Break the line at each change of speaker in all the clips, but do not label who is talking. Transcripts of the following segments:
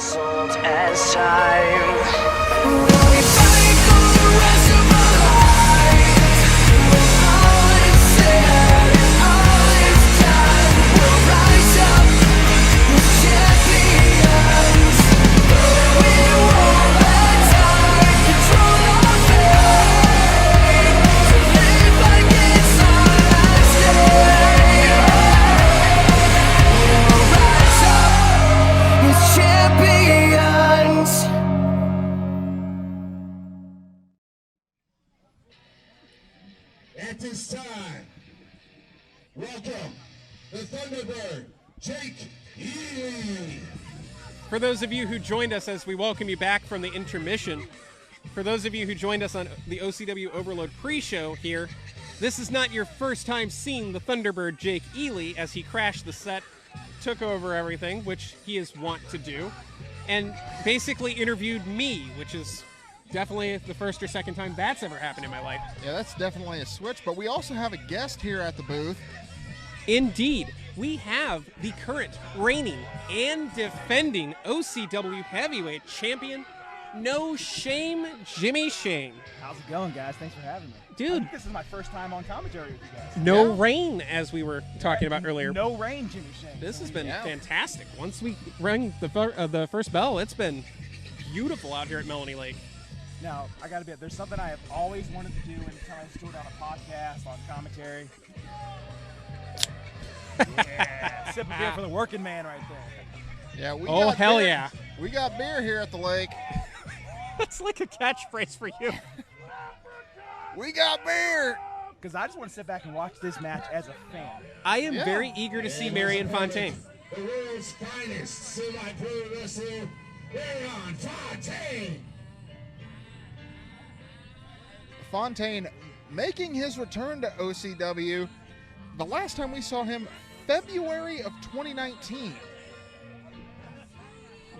insult as time.
At this time, welcome the Thunderbird, Jake Ely.
For those of you who joined us as we welcome you back from the intermission, for those of you who joined us on the OCW Overload pre-show here, this is not your first time seeing the Thunderbird Jake Ely as he crashed the set, took over everything, which he is wont to do, and basically interviewed me, which is definitely the first or second time that's ever happened in my life.
Yeah, that's definitely a switch, but we also have a guest here at the booth.
Indeed, we have the current, reigning, and defending OCW Heavyweight Champion, No Shame Jimmy Shane.
How's it going, guys? Thanks for having me.
Dude.
I think this is my first time on commentary with you guys.
No rain, as we were talking about earlier.
No rain, Jimmy Shane.
This has been fantastic. Once we rang the first bell, it's been beautiful out here at Melanie Lake.
Now, I got to be, there's something I have always wanted to do until I stood on a podcast, on commentary. Yeah, sip a beer for the working man right there.
Yeah, we
oh,
got
hell
beer.
yeah.
We got beer here at the lake.
That's like a catchphrase for you.
We got beer.
Because I just want to sit back and watch this match as a fan.
I am very eager to see Marion Fontaine.
The world's finest semi-pro wrestler, Marion Fontaine.
Fontaine making his return to OCW. The last time we saw him, February of 2019.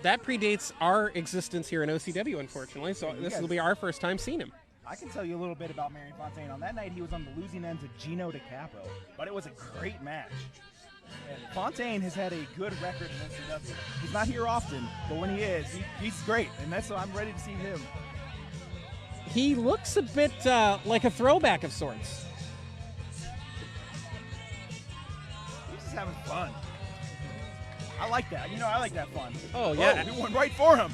That predates our existence here in OCW, unfortunately, so this will be our first time seeing him.
I can tell you a little bit about Marion Fontaine. On that night, he was on the losing end to Gino DeCapo, but it was a great match. And Fontaine has had a good record in OCW. He's not here often, but when he is, he's great, and that's why I'm ready to see him.
He looks a bit like a throwback of sorts.
He's just having fun. I like that. You know, I like that fun.
Oh, yeah.
We went right for him.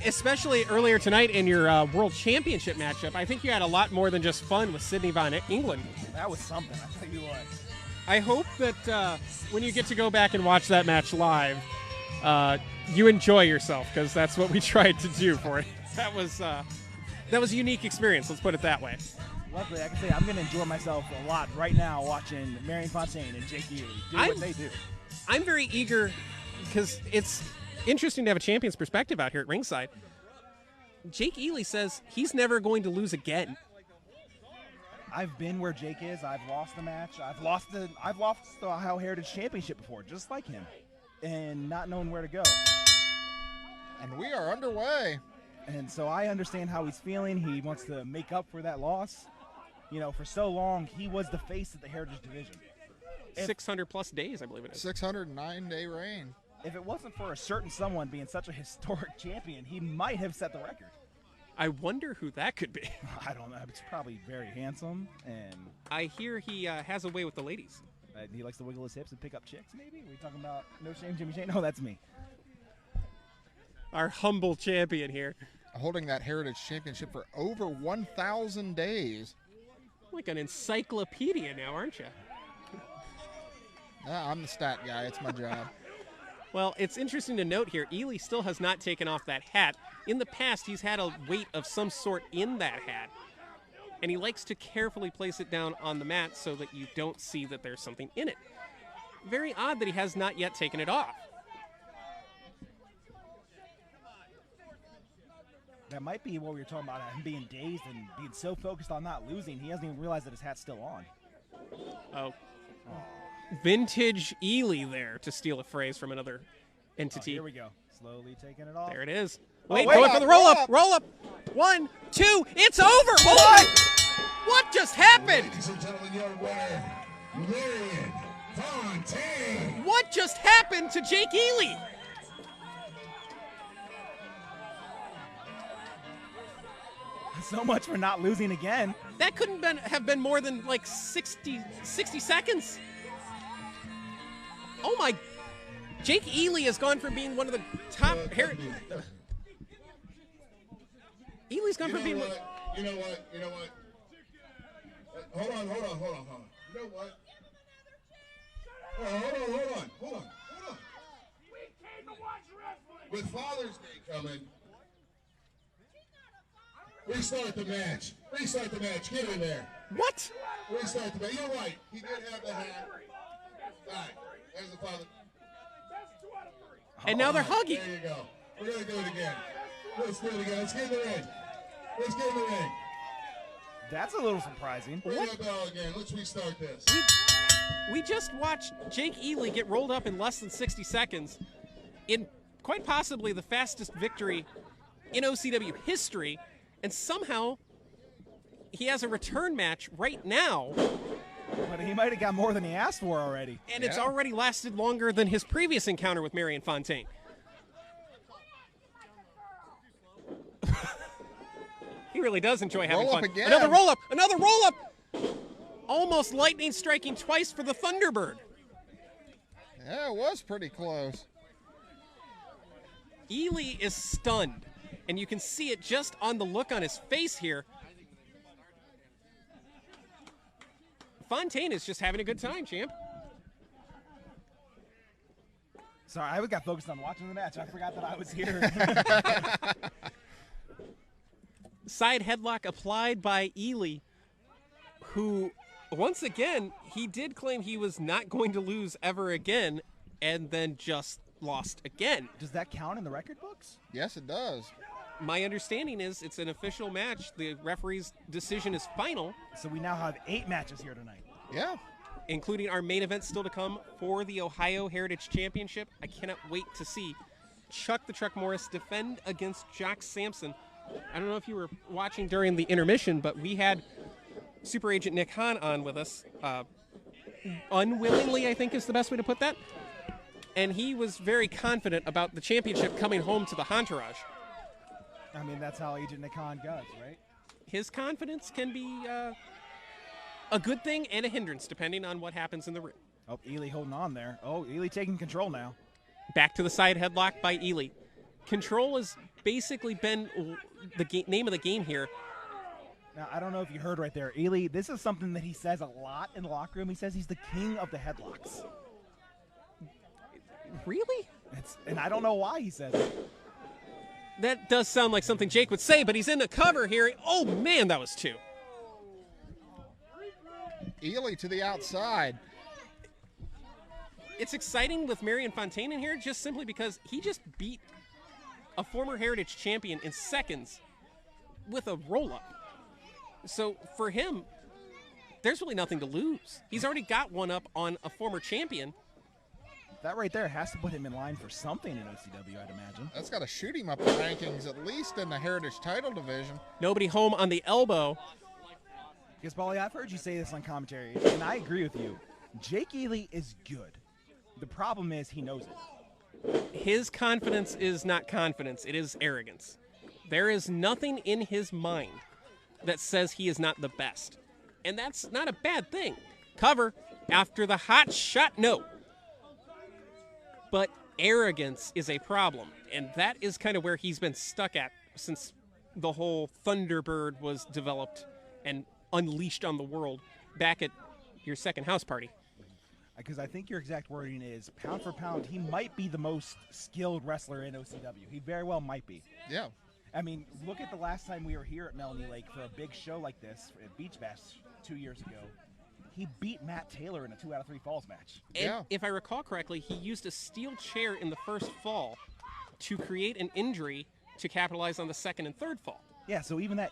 Especially earlier tonight in your World Championship matchup, I think you had a lot more than just fun with Sydney Von England.
That was something, I tell you what.
I hope that when you get to go back and watch that match live, you enjoy yourself, because that's what we tried to do for it. That was a unique experience, let's put it that way.
Luckily, I can say I'm going to enjoy myself a lot right now watching Marion Fontaine and Jake Ely do what they do.
I'm very eager, because it's interesting to have a champion's perspective out here at ringside. Jake Ely says he's never going to lose again.
I've been where Jake is. I've lost the match. I've lost the Ohio Heritage Championship before, just like him, and not knowing where to go.
And we are underway.
And so I understand how he's feeling. He wants to make up for that loss. You know, for so long, he was the face of the Heritage Division.
600-plus days, I believe it is.
609-day reign.
If it wasn't for a certain someone being such a historic champion, he might have set the record.
I wonder who that could be.
I don't know. It's probably very handsome, and
I hear he has a way with the ladies.
He likes to wiggle his hips and pick up chicks, maybe? Are we talking about No Shame Jimmy Shane? No, that's me.
Our humble champion here.
Holding that Heritage Championship for over 1,000 days.
Like an encyclopedia now, aren't you?
I'm the stat guy. It's my job.
Well, it's interesting to note here, Ely still has not taken off that hat. In the past, he's had a weight of some sort in that hat, and he likes to carefully place it down on the mat so that you don't see that there's something in it. Very odd that he has not yet taken it off.
That might be what we were talking about, him being dazed and being so focused on not losing, he hasn't even realized that his hat's still on.
Oh. Vintage Ely there, to steal a phrase from another entity.
Here we go. Slowly taking it off.
There it is.
Wait,
going for the roll-up. Roll-up. 1, 2. It's over. What just happened?
Ladies and gentlemen, your winner, Marion Fontaine.
What just happened to Jake Ely?
So much for not losing again.
That couldn't have been more than like 60 seconds. Oh my! Jake Ely has gone from being one of the top Ely's gone from being.
You know what? Hold on. You know what? Hold on. With Father's Day coming, restart the match. Get in there.
What?
Restart the match. You're right. He did have the hat. All right. There's the father.
And now they're hugging.
There you go. We're going to do it again. Let's do it again. Let's get in the ring.
That's a little surprising.
Ring that bell again. Let's restart this.
We just watched Jake Ely get rolled up in less than 60 seconds in quite possibly the fastest victory in OCW history, and somehow he has a return match right now.
But he might have got more than he asked for already.
And it's already lasted longer than his previous encounter with Marion Fontaine. He really does enjoy having fun.
Again.
Another roll up. Almost lightning striking twice for the Thunderbird.
Yeah, it was pretty close.
Ely is stunned, and you can see it just on the look on his face here. Fontaine is just having a good time, champ.
Sorry, I got focused on watching the match. I forgot that I was here.
Side headlock applied by Ely, who, once again, he did claim he was not going to lose ever again, and then just lost again.
Does that count in the record books?
Yes, it does.
My understanding is it's an official match. The referee's decision is final.
So we now have 8 matches here tonight.
Yeah.
Including our main event still to come for the Ohio Heritage Championship. I cannot wait to see Chuck the Truck Morris defend against Jock Sampson. I don't know if you were watching during the intermission, but we had Super Agent Nick Hahn on with us. Unwillingly, I think is the best way to put that. And he was very confident about the championship coming home to the entourage.
I mean, that's how Agent Nick Hahn goes, right?
His confidence can be a good thing and a hindrance, depending on what happens in the ring.
Oh, Ely holding on there. Oh, Ely taking control now.
Back to the side headlock by Ely. Control has basically been the name of the game here.
Now, I don't know if you heard right there. Ely, this is something that he says a lot in the locker room. He says he's the king of the headlocks.
Really?
And I don't know why he says it.
That does sound like something Jake would say, but he's in the cover here. Oh, man, that was 2.
Ely to the outside.
It's exciting with Marion Fontaine in here just simply because he just beat a former Heritage champion in seconds with a roll-up. So for him, there's really nothing to lose. He's already got one up on a former champion.
That right there has to put him in line for something in OCW, I'd imagine.
That's got to shoot him up the rankings, at least in the Heritage title division.
Nobody home on the elbow.
Because, Paulie, I've heard you say this on commentary, and I agree with you. Jake Ely is good. The problem is he knows it.
His confidence is not confidence. It is arrogance. There is nothing in his mind that says he is not the best. And that's not a bad thing. Cover after the hot shot, no. But arrogance is a problem, and that is kind of where he's been stuck at since the whole Thunderbird was developed and unleashed on the world back at your second house party.
Because I think your exact wording is, pound for pound, he might be the most skilled wrestler in OCW. He very well might be.
Yeah.
I mean, look at the last time we were here at Melanie Lake for a big show like this at Beach Bash 2 years ago. He beat Matt Taylor in a 2 out of 3 falls match.
And if I recall correctly, he used a steel chair in the first fall to create an injury to capitalize on the second and third fall.
Yeah, so even that,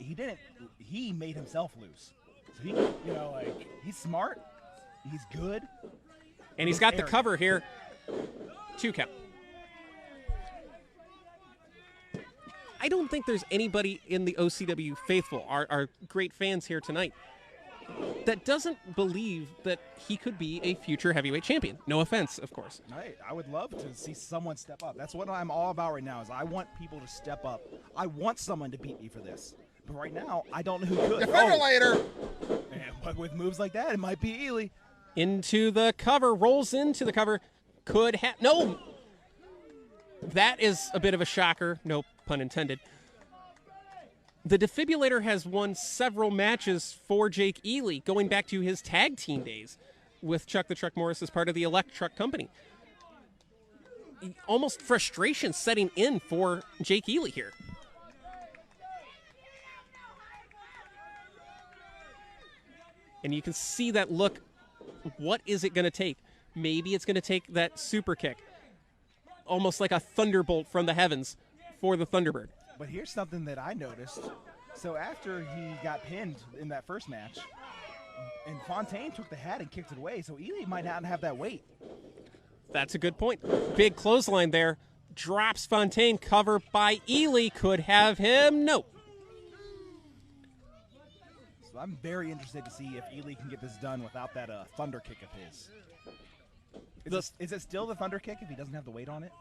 he made himself lose. So he, he's smart, he's good.
And he's got the cover here. 2 count. I don't think there's anybody in the OCW faithful, our great fans here tonight, that doesn't believe that he could be a future heavyweight champion. No offense, of course.
I would love to see someone step up. That's what I'm all about right now, is I want people to step up. I want someone to beat me for this. But right now, I don't know who could.
Defibrillator.
But with moves like that, it might be Ely.
Into the cover, rolls into the cover. Could have, no. That is a bit of a shocker, no pun intended. The defibrillator has won several matches for Jake Ely, going back to his tag team days with Chuck the Truck Morris as part of the Elect Truck Company. Almost frustration setting in for Jake Ely here. And you can see that look. What is it going to take? Maybe it's going to take that super kick. Almost like a thunderbolt from the heavens for the Thunderbird.
But here's something that I noticed. So after he got pinned in that first match, and Fontaine took the hat and kicked it away, so Ely might not have that weight.
That's a good point. Big clothesline there. Drops Fontaine, cover by Ely. Could have him. No.
So I'm very interested to see if Ely can get this done without that thunder kick of his. Is it still the thunder kick if he doesn't have the weight on it?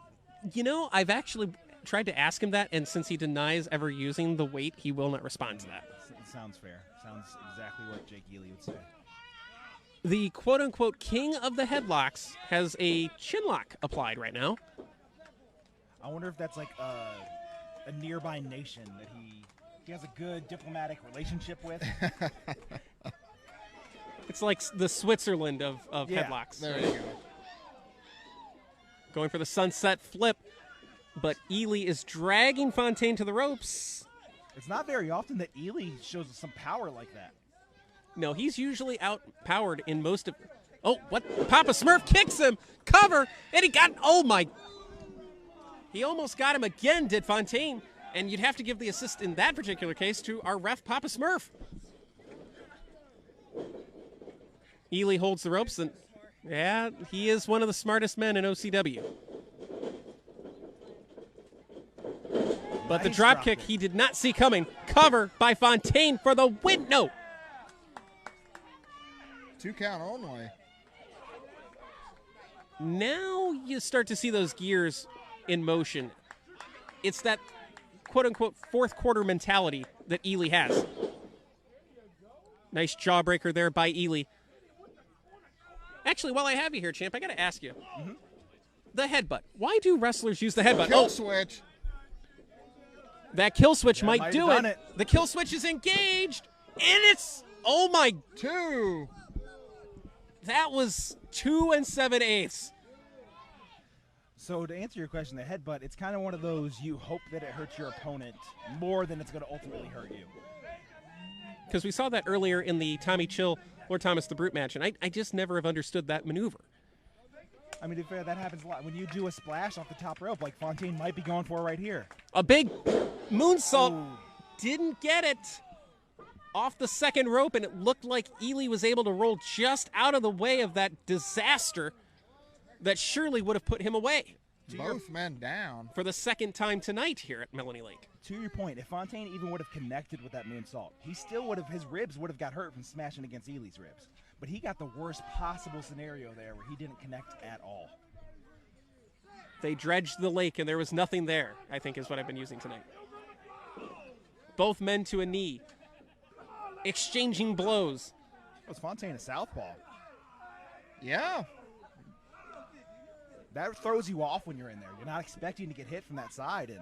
You know, I've actually tried to ask him that, and since he denies ever using the weight, he will not respond to that.
Sounds fair. Sounds exactly what Jake Ely would say.
The quote-unquote king of the headlocks has a chin lock applied right now.
I wonder if that's like a nearby nation that he has a good diplomatic relationship with.
It's like the Switzerland of
Yeah,
headlocks.
There you go.
Going for the sunset flip, but Ely is dragging Fontaine to the ropes.
It's not very often that Ely shows some power like that.
No, he's usually outpowered in most of... Oh, what? Papa Smurf kicks him. Cover. And he got... Oh, my... He almost got him again, did Fontaine. And you'd have to give the assist in that particular case to our ref, Papa Smurf. Ely holds the ropes, and yeah, he is one of the smartest men in OCW. But the
Nice
drop
drop
kick
kick.
he did not see coming. Cover by Fontaine for the win. No.
2 count only.
Now you start to see those gears in motion. It's that quote-unquote fourth quarter mentality that Ely has. Nice jawbreaker there by Ely. Actually, while I have you here, champ, I got to ask you. The headbutt. Why do wrestlers use the headbutt?
Kill switch.
That kill switch
That
might
might
do
have done
it.
it.
The kill switch is engaged, and it's... Oh, my...
2.
That was 2 7/8.
So to answer your question, the headbutt, it's kind of one of those you hope that it hurts your opponent more than it's going to ultimately hurt you.
Because we saw that earlier in the Tommy Chill, Lord Thomas the Brute match, and I just never have understood that maneuver.
I mean, to be fair, that happens a lot. When you do a splash off the top rope, like Fontaine might be going for right here.
A big moonsault.
Ooh.
Didn't get it. Off the second rope, and it looked like Ely was able to roll just out of the way of that disaster that surely would have put him away
Both men down.
for the second time tonight here at Melanie Lake.
To your point, if Fontaine even would have connected with that moonsault, he still would have, his ribs would have got hurt from smashing against Ely's ribs. But he got the worst possible scenario there where he didn't connect at all.
They dredged the lake, and there was nothing there, I think is what I've been using tonight. Both men to a knee. Exchanging blows.
Was Fontaine a southpaw?
Yeah.
That throws you off when you're in there. You're not expecting to get hit from that side, and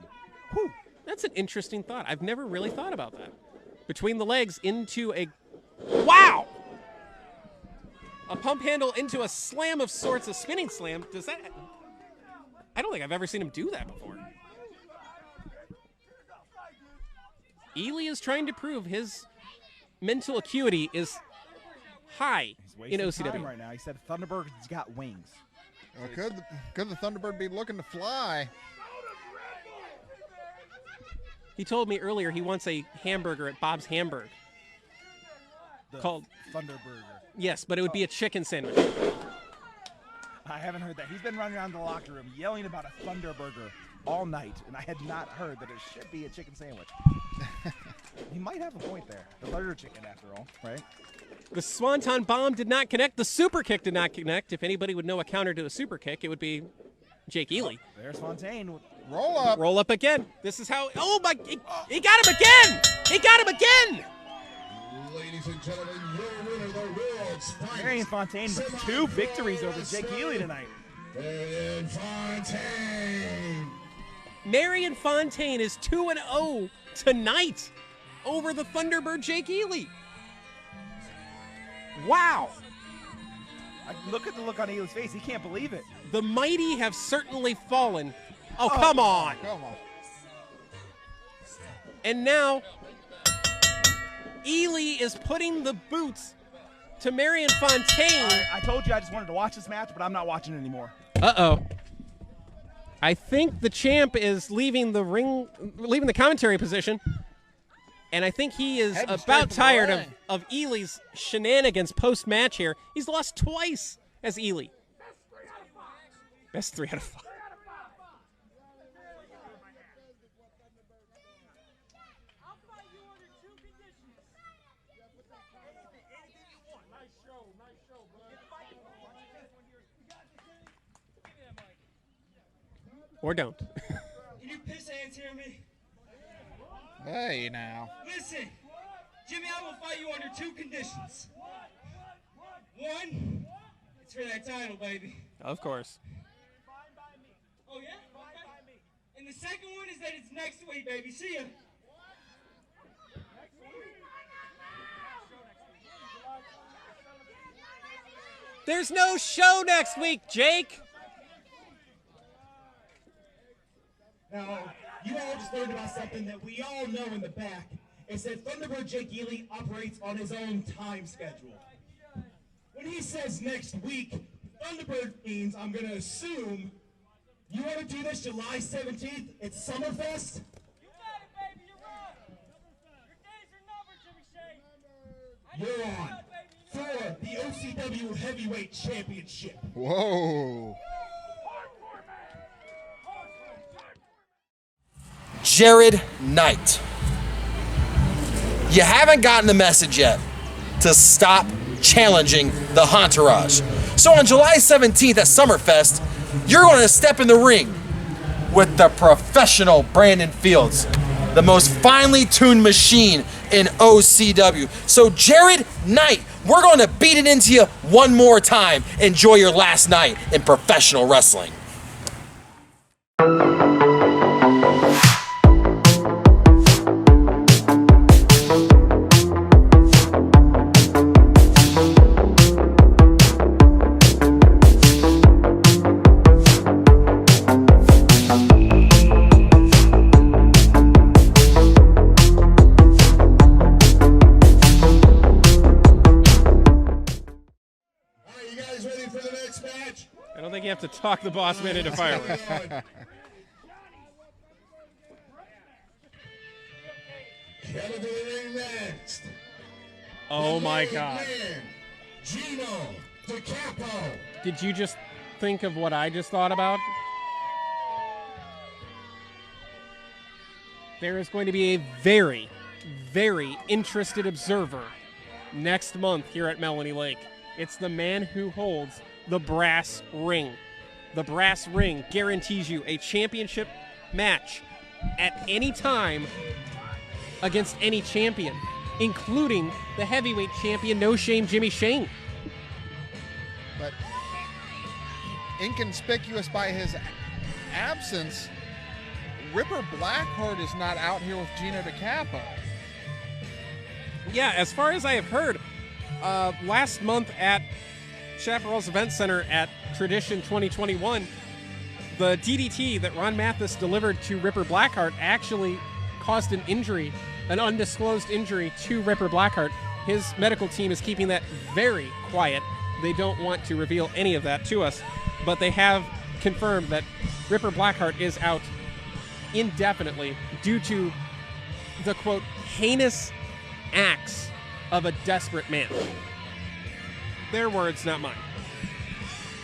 whew.
That's an interesting thought. I've never really thought about that. Between the legs into a... Wow! A pump handle into a slam of sorts, a spinning slam. Does that... I don't think I've ever seen him do that before. Ely is trying to prove his mental acuity is high
He's
in
wasting
OCW.
time right now. He said Thunderbird's got wings.
Well, could the Thunderbird be looking to fly?
He told me earlier he wants a hamburger at Bob's Hamburg.
The
Called-
Thunderburger.
Yes, but it would be a chicken sandwich.
I haven't heard that. He's been running around the locker room yelling about a Thunderburger all night, and I had not heard that it should be a chicken sandwich. He might have a point there. The Thunder chicken, after all, right?
The Swanton Bomb did not connect. The super kick did not connect. If anybody would know a counter to a super kick, it would be Jake Ely.
There's Fontaine
Roll up.
Roll up again. This is how. Oh my! He got him again. He got him again.
Ladies and gentlemen, your winner, the world's finest.
Marion Fontaine with 2 victories over Jake Healy tonight.
Marion Fontaine.
Marion Fontaine is 2-0 tonight over the Thunderbird Jake Healy. Wow.
Look at the look on Healy's face. He can't believe it.
The mighty have certainly fallen. Oh, come on.
Come on.
And now, Ely is putting the boots to Marion Fontaine.
I told you I just wanted to watch this match, but I'm not watching it anymore.
Uh-oh. I think the champ is leaving the ring, leaving the commentary position, and I think he is
Heading straight
about
for the
tired
ring.
of Ely's shenanigans post-match here. He's lost twice as Ely. Best 3 out of 5. Or don't.
Can you piss hands hear me?
Hey, now.
Listen, Jimmy, I will fight you under 2 conditions. One, it's for that title, baby.
Of course.
Oh, yeah? Okay. And the second one is that it's next week, baby. See ya.
There's no show next week, Jake.
Now, you all just learned about something that we all know in the back. It's that Thunderbird Jake Ely operates on his own time schedule. When he says next week, Thunderbird means, I'm going to assume, you want to do this July 17th? It's Summerfest?
You got it, baby. You're right. Your days are numbered, Jimmy Shea.
You're on for the OCW Heavyweight Championship.
Whoa.
Jared Knight. You haven't gotten the message yet to stop challenging the Entourage. So on July 17th at Summerfest, you're going to step in the ring with the professional Brandon Fields, the most finely tuned machine in OCW. So Jared Knight, we're going to beat it into you one more time. Enjoy your last night in professional wrestling.
I don't think you have to talk the boss man into fireworks.
Next.
Oh my God.
Gino DeCapo.
Did you just think of what I just thought about? There is going to be a very, very interested observer next month here at Melanie Lake. It's the man who holds the brass ring. The brass ring guarantees you a championship match at any time against any champion, including the heavyweight champion, No Shame Jimmy Shane.
But inconspicuous by his absence, Ripper Blackheart is not out here with Gino DeCapo.
Yeah, as far as I have heard, last month at Chaparral's Event Center at Tradition 2021, the DDT that Ron Mathis delivered to Ripper Blackheart actually caused an injury, an undisclosed injury to Ripper Blackheart. His medical team is keeping that very quiet. They don't want to reveal any of that to us, but they have confirmed that Ripper Blackheart is out indefinitely due to the, quote, heinous acts of a desperate man. Their words, not mine.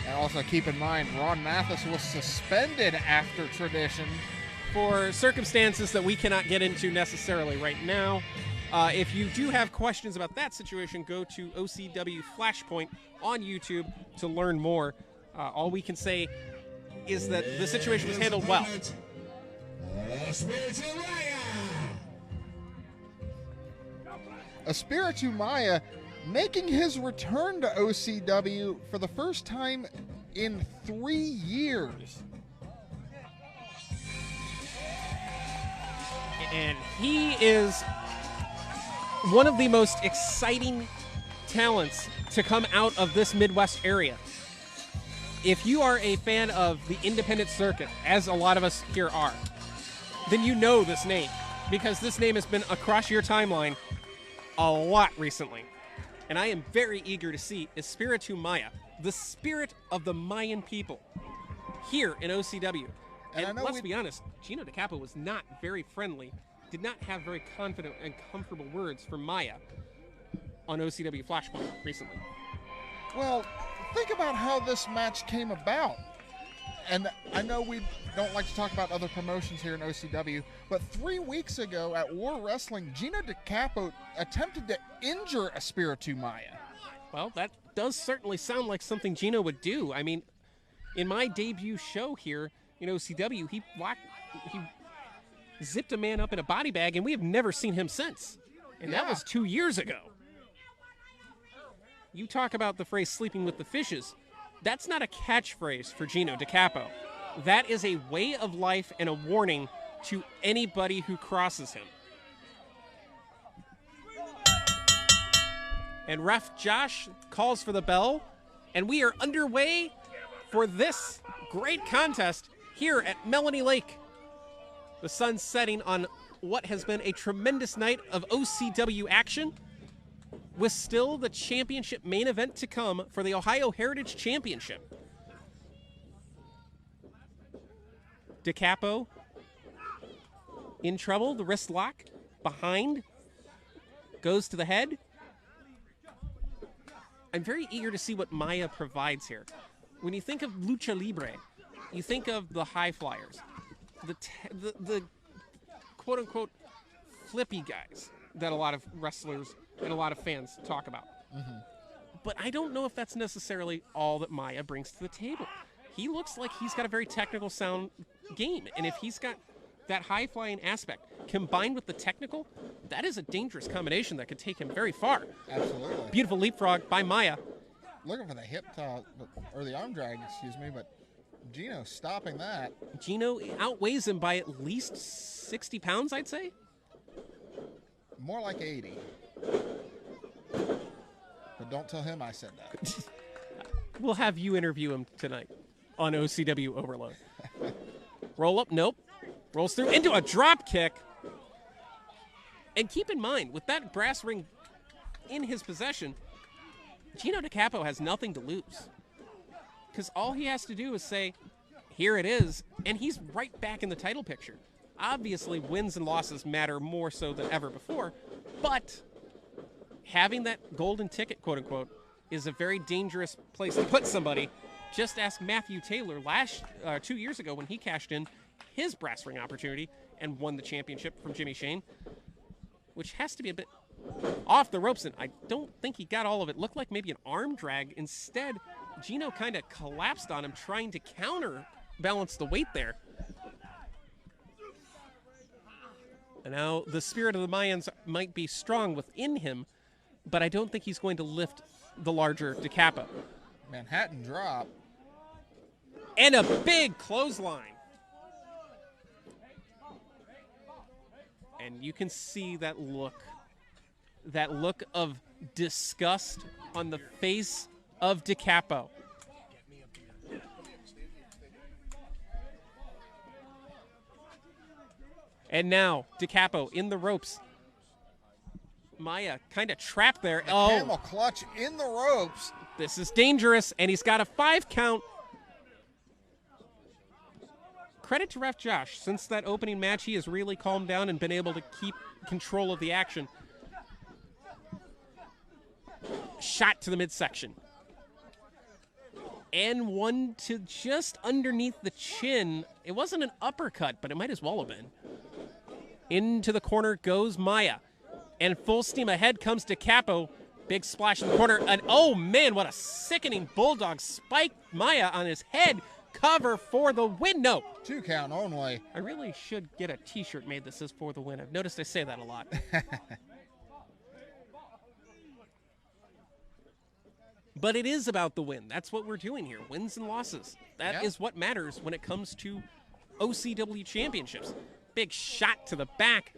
And also keep in mind, Ron Mathis was suspended after Tradition.
For circumstances that we cannot get into necessarily right now. If you do have questions about that situation, go to OCW Flashpoint on YouTube to learn more. All we can say is that the situation was handled well.
Espiritu Maya.
Espiritu Maya making his return to OCW for the first time in 3 years.
And he is one of the most exciting talents to come out of this Midwest area. If you are a fan of the independent circuit, as a lot of us here are, then you know this name, because this name has been across your timeline a lot recently. And I am very eager to see Espiritu Maya, the spirit of the Mayan people, here in OCW. And let's be honest, Gino DeCapo was not very friendly, did not have very confident and comfortable words for Maya on OCW Flashpoint recently.
Well, think about how this match came about. And I know we don't like to talk about other promotions here in OCW, but 3 weeks ago at War Wrestling, Gino DeCapo attempted to injure Espiritu Maya.
Well, that does certainly sound like something Gino would do. I mean, in my debut show here in OCW, he zipped a man up in a body bag, and we have never seen him since. And that was 2 years ago. You talk about the phrase sleeping with the fishes. That's not a catchphrase for Gino DeCapo. That is a way of life and a warning to anybody who crosses him. And ref Josh calls for the bell, and we are underway for this great contest here at Melanie Lake. The sun's setting on what has been a tremendous night of OCW action, with still the championship main event to come for the Ohio Heritage Championship. DeCapo in trouble, the wrist lock, behind, goes to the head. I'm very eager to see what Maya provides here. When you think of lucha libre, you think of the high flyers, the quote-unquote flippy guys that a lot of wrestlers and a lot of fans talk about. But I don't know if that's necessarily all that Maya brings to the table. He looks like he's got a very technical sound game, and if he's got that high-flying aspect combined with the technical, that is a dangerous combination that could take him very far.
Absolutely.
Beautiful leapfrog by Maya.
Looking for the hip toss, or the arm drag, excuse me, but Gino stopping that.
Gino outweighs him by at least 60 pounds, I'd say.
More like 80. But don't tell him I said that.
We'll have you interview him tonight on OCW Overload. Roll up, nope. Rolls through into a drop kick. And keep in mind, with that brass ring in his possession, Gino DeCapo has nothing to lose. Because all he has to do is say, here it is, and he's right back in the title picture. Obviously, wins and losses matter more so than ever before, but having that golden ticket, quote-unquote, is a very dangerous place to put somebody. Just ask Matthew Taylor 2 years ago when he cashed in his brass ring opportunity and won the championship from Jimmy Shane, which has to be a bit off the ropes, and I don't think he got all of it. Looked like maybe an arm drag. Instead, Gino kind of collapsed on him, trying to counterbalance the weight there. And now the spirit of the Mayans might be strong within him, but I don't think he's going to lift the larger DeCapo.
Manhattan drop.
And a big clothesline. And you can see that look of disgust on the face of DeCapo. And now DeCapo in the ropes. Maya kind of trapped there.
Camel clutch in the ropes.
This is dangerous, and he's got a 5 count. Credit to ref Josh. Since that opening match, he has really calmed down and been able to keep control of the action. Shot to the midsection. And one to just underneath the chin. It wasn't an uppercut, but it might as well have been. Into the corner goes Maya. And full steam ahead comes DeCapo. Big splash in the corner. And oh man, what a sickening bulldog spike. Maya on his head Cover for the win. No.
2 count only.
I really should get a t-shirt made that says for the win. I've noticed I say that a lot. But it is about the win. That's what we're doing here. Wins and losses. That is what matters when it comes to OCW championships. Big shot to the back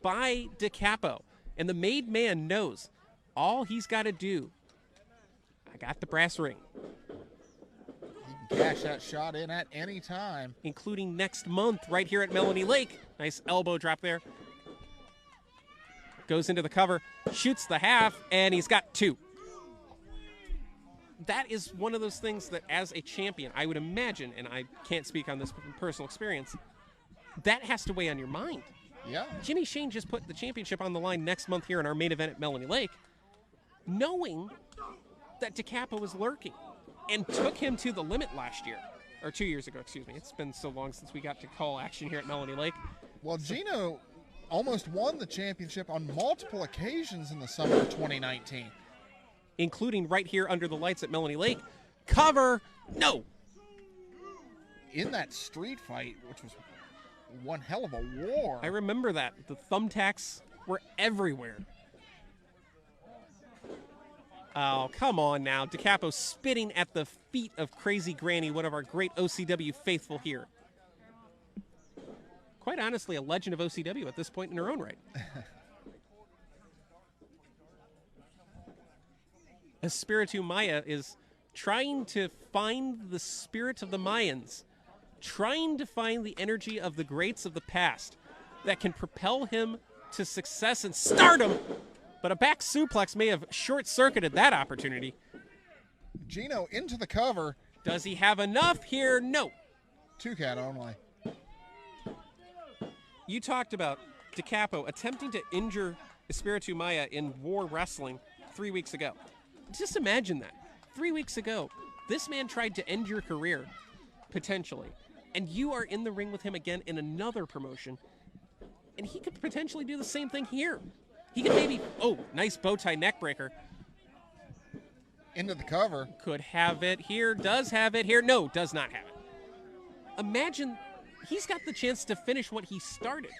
by DeCapo. And the made man knows all he's got to do. I got the brass ring.
He can cash that shot in at any time.
Including next month right here at Melanie Lake. Nice elbow drop there. Goes into the cover, shoots the half, and he's got 2. That is one of those things that as a champion, I would imagine, and I can't speak on this from personal experience, that has to weigh on your mind.
Yeah.
Jimmy Shane just put the championship on the line next month here in our main event at Melanie Lake, knowing that DeCapo was lurking and took him to the limit last year, or 2 years ago, excuse me. It's been so long since we got to call action here at Melanie Lake.
Well, Gino almost won the championship on multiple occasions in the summer of 2019.
Including right here under the lights at Melanie Lake. Cover, no.
In that street fight, which was one hell of a war.
I remember that. The thumbtacks were everywhere. Oh, come on now. DeCapo spitting at the feet of Crazy Granny, one of our great OCW faithful here. Quite honestly, a legend of OCW at this point in her own right. Espiritu Maya is trying to find the spirit of the Mayans, trying to find the energy of the greats of the past that can propel him to success and stardom, but a back suplex may have short-circuited that opportunity.
Gino into the cover.
Does he have enough here? No.
2 count only.
You talked about DeCapo attempting to injure Espiritu Maya in War Wrestling 3 weeks ago. Just imagine that. 3 weeks ago, this man tried to end your career, potentially, and you are in the ring with him again in another promotion, and he could potentially do the same thing here. He could maybe, oh, nice bow tie neck breaker.
Into the cover.
Could have it here, does have it here. No, does not have it. Imagine he's got the chance to finish what he started,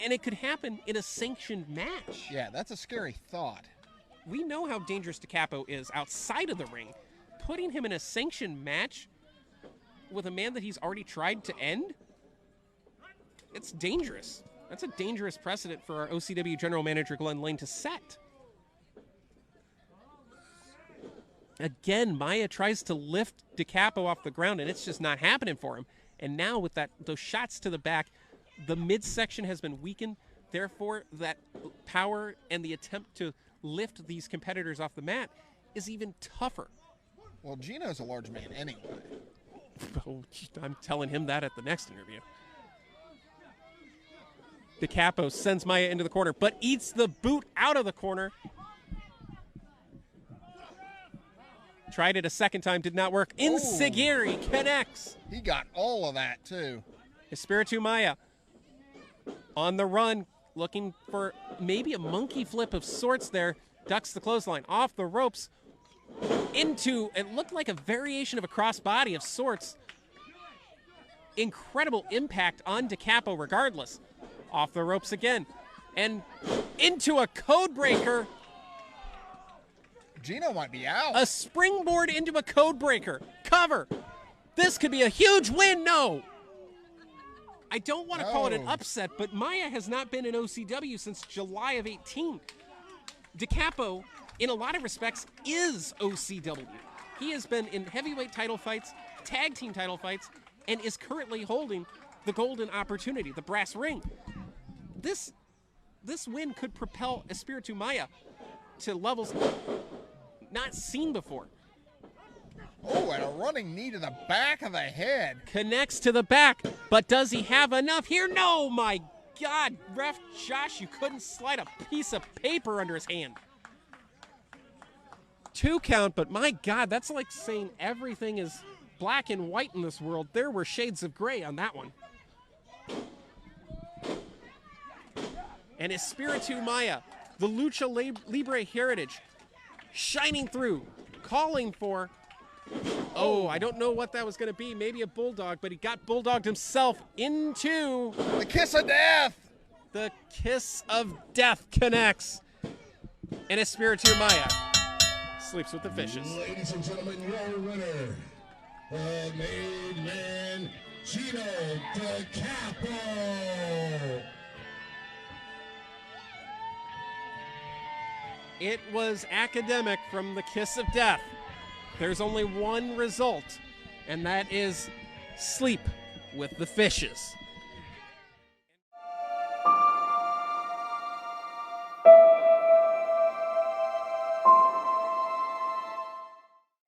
and it could happen in a sanctioned match.
Yeah, that's a scary thought.
We know how dangerous DeCapo is outside of the ring. Putting him in a sanctioned match with a man that he's already tried to end, it's dangerous. That's a dangerous precedent for our OCW general manager, Glenn Lane, to set. Again, Maya tries to lift DeCapo off the ground, and it's just not happening for him. And now with those shots to the back, the midsection has been weakened. Therefore, that power and the attempt to lift these competitors off the mat is even tougher.
Well, Gino's a large man anyway.
Oh, I'm telling him that at the next interview. DeCapo sends Maya into the corner, but eats the boot out of the corner. Tried it a second time, did not work. Insigiri connects.
He got all of that, too.
Espiritu Maya on the run, looking for maybe a monkey flip of sorts there. Ducks the clothesline off the ropes into, it looked like a variation of a crossbody of sorts. Incredible impact on DeCapo regardless. Off the ropes again. And into a code breaker.
Gino might be out.
A springboard into a code breaker. Cover. This could be a huge win. No. I don't want to call it an upset, but Maya has not been in OCW since July of 18. DeCapo, in a lot of respects, is OCW. He has been in heavyweight title fights, tag team title fights, and is currently holding the golden opportunity, the brass ring. This win could propel Espiritu Maya to levels not seen before.
Oh, and a running knee to the back of the head.
Connects to the back, but does he have enough here? No, my God, Ref Josh, you couldn't slide a piece of paper under his hand. 2 count, but my God, that's like saying everything is black and white in this world. There were shades of gray on that one. And Espiritu Maya, the Lucha Libre heritage, shining through, calling for Oh, I don't know what that was going to be. Maybe a bulldog, but he got bulldogged himself into
The kiss of death.
the kiss of death connects. And Espiritu Maya sleeps with the fishes.
Ladies and gentlemen, your winner, the made man, Gino DeCapo.
It was academic from the kiss of death. There's only one result, and that is sleep with the fishes.